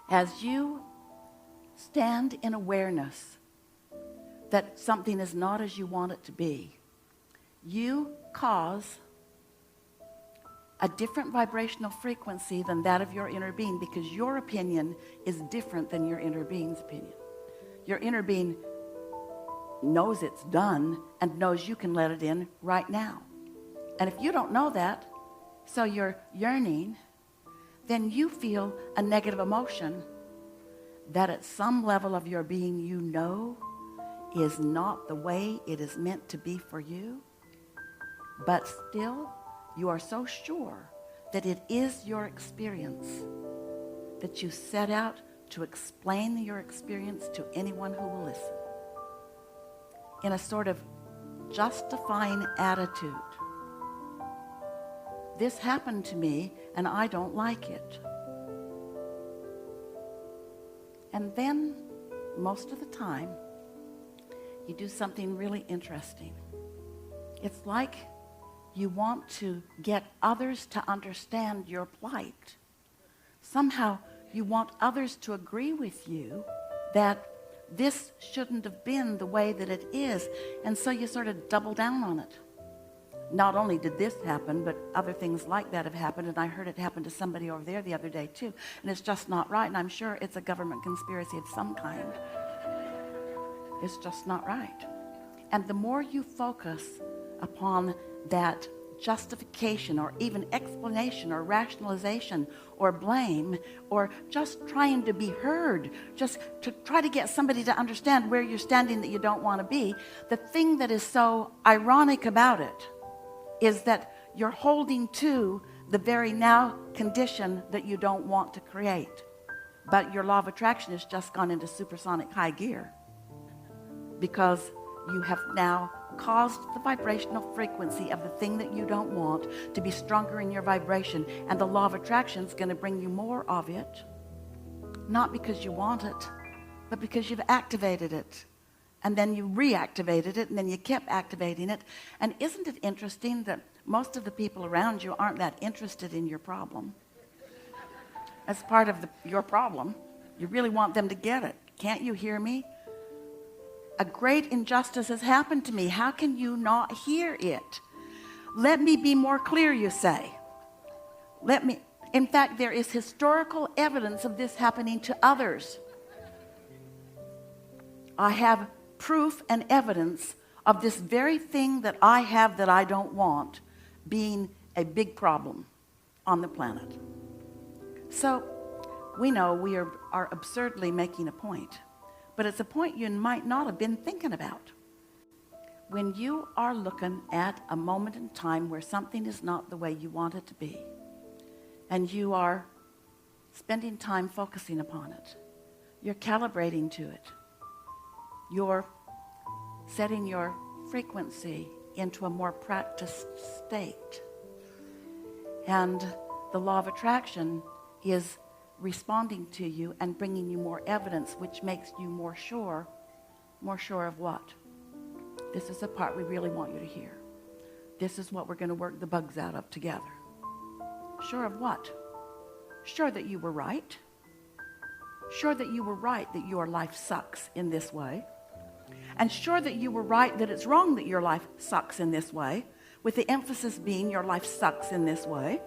As you stand in awareness that something is not as you want it to be, you cause a different vibrational frequency than that of your inner being, because your opinion is different than your inner being's opinion. Your inner being knows it's done and knows you can let it in right now. And if you don't know that, so you're yearning, then you feel a negative emotion that at some level of your being you know is not the way it is meant to be for you. But still, you are so sure that it is your experience that you set out to explain your experience to anyone who will listen, in a sort of justifying attitude. This happened to me and I don't like it. And then, most of the time, you do something really interesting. It's like you want to get others to understand your plight. Somehow you want others to agree with you that this shouldn't have been the way that it is. And so you sort of double down on it. Not only did this happen, but other things like that have happened. And I heard it happen to somebody over there the other day too. And it's just not right. And I'm sure it's a government conspiracy of some kind. It's just not right. And the more you focus upon that justification or even explanation or rationalization or blame or just trying to be heard, just to try to get somebody to understand where you're standing that you don't want to be, the thing that is so ironic about it is that you're holding to the very now condition that you don't want to create. But your law of attraction has just gone into supersonic high gear because you have now caused the vibrational frequency of the thing that you don't want to be stronger in your vibration, and the law of attraction is going to bring you more of it, not because you want it, but because you've activated it, and then you reactivated it, and then you kept activating it. And isn't it interesting that most of the people around you aren't that interested in your problem? As part of your problem, you really want them to get it. Can't you hear me? A great injustice has happened to me. How can you not hear it? Let me be more clear, you say. In fact, there is historical evidence of this happening to others. I have proof and evidence of this very thing that I have that I don't want being a big problem on the planet. So we know we are absurdly making a point. But it's a point you might not have been thinking about. When you are looking at a moment in time where something is not the way you want it to be, and you are spending time focusing upon it, you're calibrating to it, you're setting your frequency into a more practiced state. And the law of attraction is responding to you and bringing you more evidence, which makes you more sure of what? This is the part we really want you to hear. This is what we're going to work the bugs out of together. Sure of what? Sure that you were right. Sure that you were right that your life sucks in this way. And sure that you were right that it's wrong that your life sucks in this way, with the emphasis being your life sucks in this way.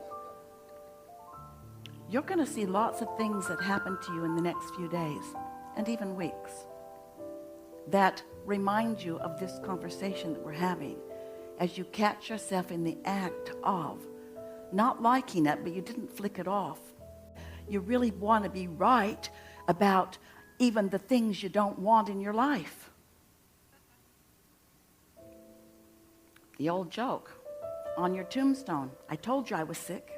You're going to see lots of things that happen to you in the next few days and even weeks that remind you of this conversation that we're having as you catch yourself in the act of not liking it, but you didn't flick it off. You really want to be right about even the things you don't want in your life. The old joke on your tombstone, I told you I was sick.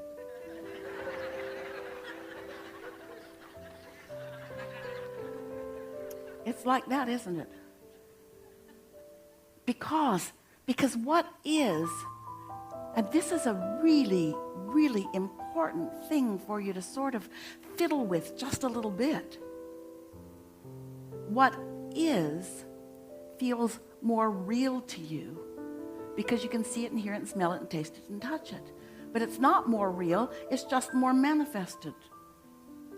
It's like that, isn't it? Because what is, and this is a really, really important thing for you to sort of fiddle with just a little bit. What is feels more real to you because you can see it and hear it and smell it and taste it and touch it. But it's not more real, it's just more manifested.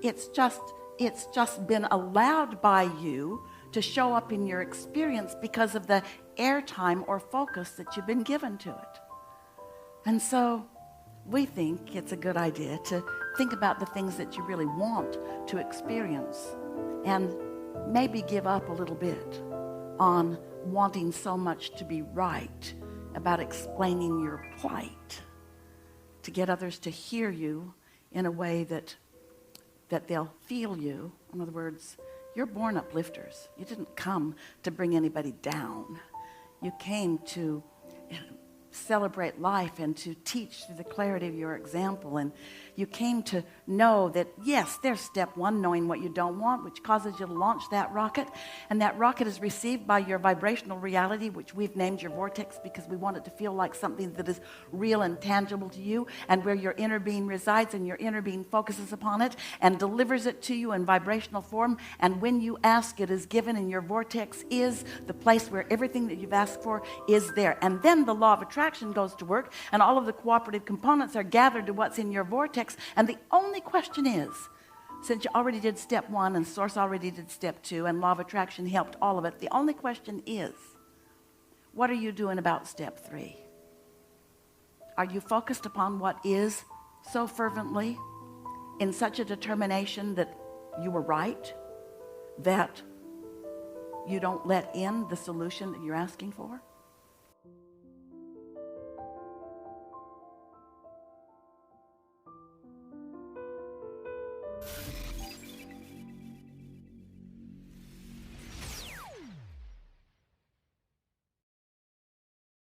It's just It's just been allowed by you to show up in your experience because of the airtime or focus that you've been given to it. And so we think it's a good idea to think about the things that you really want to experience and maybe give up a little bit on wanting so much to be right about explaining your plight, to get others to hear you in a way that they'll feel you. In other words, you're born uplifters. You didn't come to bring anybody down. You came to celebrate life and to teach through the clarity of your example. And you came to know that, yes, there's step one, knowing what you don't want, which causes you to launch that rocket. And that rocket is received by your vibrational reality, which we've named your vortex because we want it to feel like something that is real and tangible to you, and where your inner being resides, and your inner being focuses upon it and delivers it to you in vibrational form. And when you ask, it is given, and your vortex is the place where everything that you've asked for is there. And then the law of attraction goes to work, and all of the cooperative components are gathered to what's in your vortex. And the only question is, since you already did step one and source already did step two and law of attraction helped all of it, the only question is, what are you doing about step three? Are you focused upon what is so fervently, in such a determination that you were right, that you don't let in the solution that you're asking for?